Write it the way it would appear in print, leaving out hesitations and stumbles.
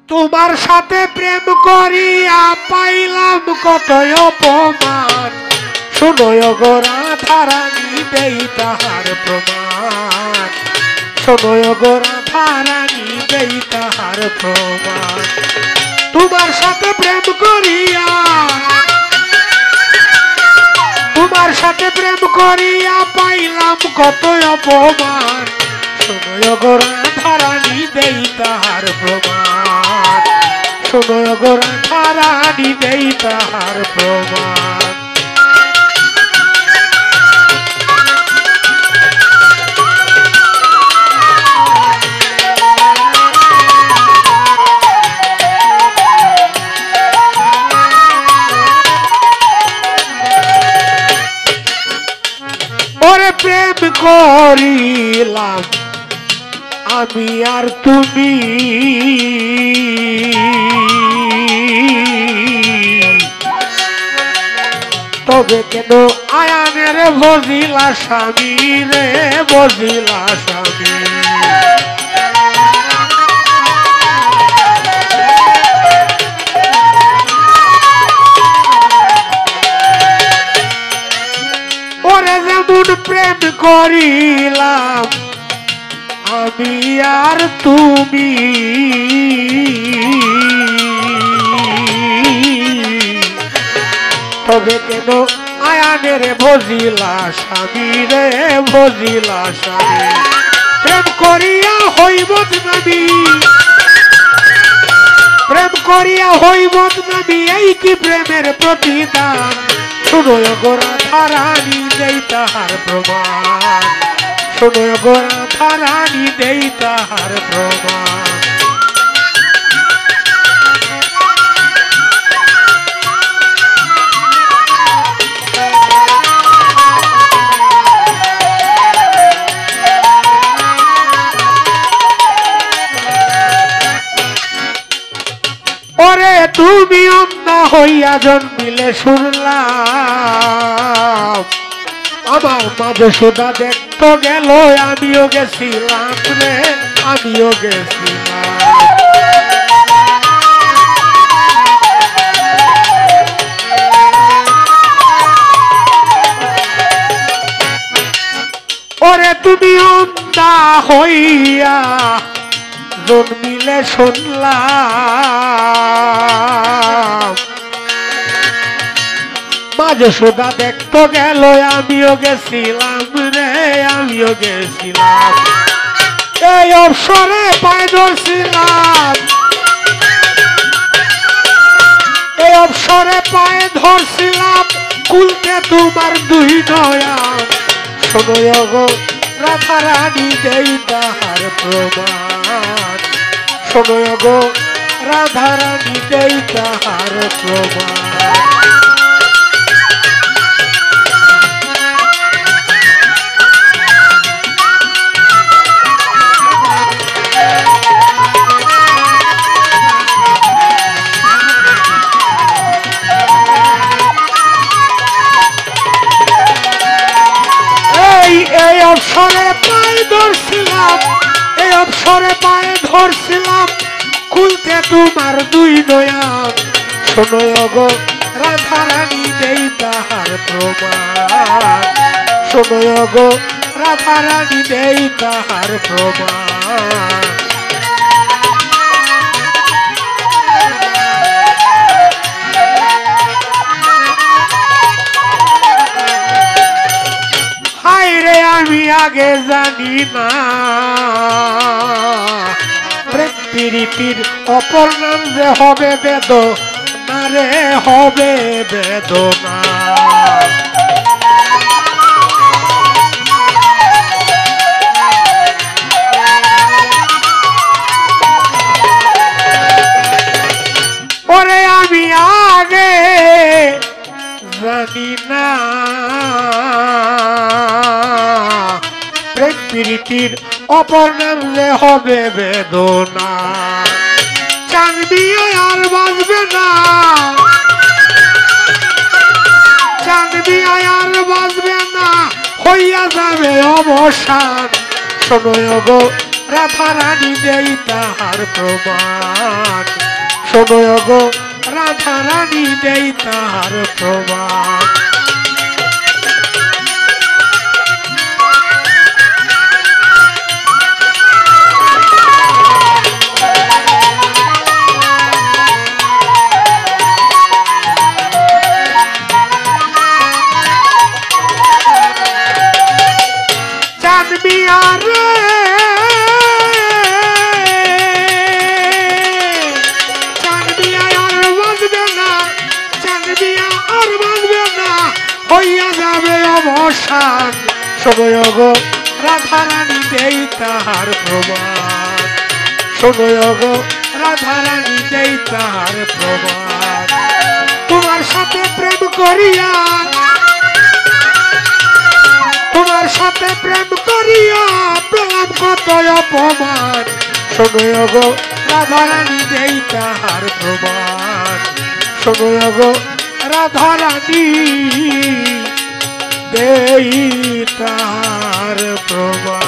তোমার সাথে প্রেম করিয়া পাইলাম কত অপমান, শোনো গো রাধারানী দেই তাহার প্রমাণ, শোনো গো রাধারানী দেই তাহার প্রমাণ। তোমার সাথে প্রেম করিয়া, তোমার সাথে প্রেম করিয়া পাইলাম কত অপমান, শোনো গো রাধারানী দেই তাহার প্রমাণ, শোনো গো রাধারানী দেই তাহার প্রমাণ। ওরে প্রেম করিলাম আমি আর তুমি, তবে কেন আয়ানের বজিলা স্বামী রে, বজিলা স্বামী। ওরে যেমন প্রেম করিলাম আমি আর তুমি, তবে কেন আয়ানের ভজিলা স্বামী রে, ভজিলা স্বামী। প্রেম করিয়া হইব বদনামি, প্রেম করিয়া হইব বদনামি, এই কি প্রেমের প্রতিদান, শোনো গো রাধারানী দেই তাহার প্রমাণ, শোনো গো রাধারানী দেই তাহার প্রমাণ। ওরে তুমি অন্ধা হইয়া জন্মিলে শুনলাম, আমার মাঝে সোদা দেখতে গেল, আমিও গেছিলাম রে, আমিও গেছিলাম। ওরে তুমি অন্ধা হইয়া জন্মিলে শুনলাম, মাঝে সোদা দেখতে গেল, আমিও গেছিলাম রে, আমিও গেছিলাম। এই অবসরে পায়ে ধরছিলাম, এই অবসরে পায়ে ধরছিলাম, কুলতে তোমার দুই নয়ন, শোনো গো রাধারানী দেই তাহার প্রমাণ, শোনো গো রাধারানী দেই তাহার প্রমাণ। এই অবসরে পায়ে ধরছিলাম, এই অবসরে পায়ে ধরছিলাম, খুলতে তোমার দুই নয়ন, শোনো গো রাধারানী দেই তাহার প্রমাণ, শোনো গো রাধারানী দেই তাহার প্রমাণ। আমি আগে জানি না প্রেম প্রীতির অপর নাম যে হবে বেদনা রে, হবে বেদনা। ওরে আমি আগে জানি না প্রেম প্রীতির অপর নাম যে হবে বেদনা, জানবি আর বাঁচবে না, জানবি আর বাঁচবে না, হইয়া যাবে অবসান, শোনো গো রাধা রানী দেই তাহার প্রমাণ শোনো গো রাধা রানী দেই তাহার প্রমাণ হইয়া যাবে অবসান শোনো গো রাধা রানী দেই তাহার প্রমাণ শোনো গো রাধা রানী দেই তাহার প্রমাণ তোমার সাথে প্রেম করিয়া তোমার সাথে প্রেম করিয়া পেলাম কত অপমান শোনো গো রাধা রানী দেই তাহার প্রমাণ শোনো গো রাধা রানী দেই তাহার প্রমাণ।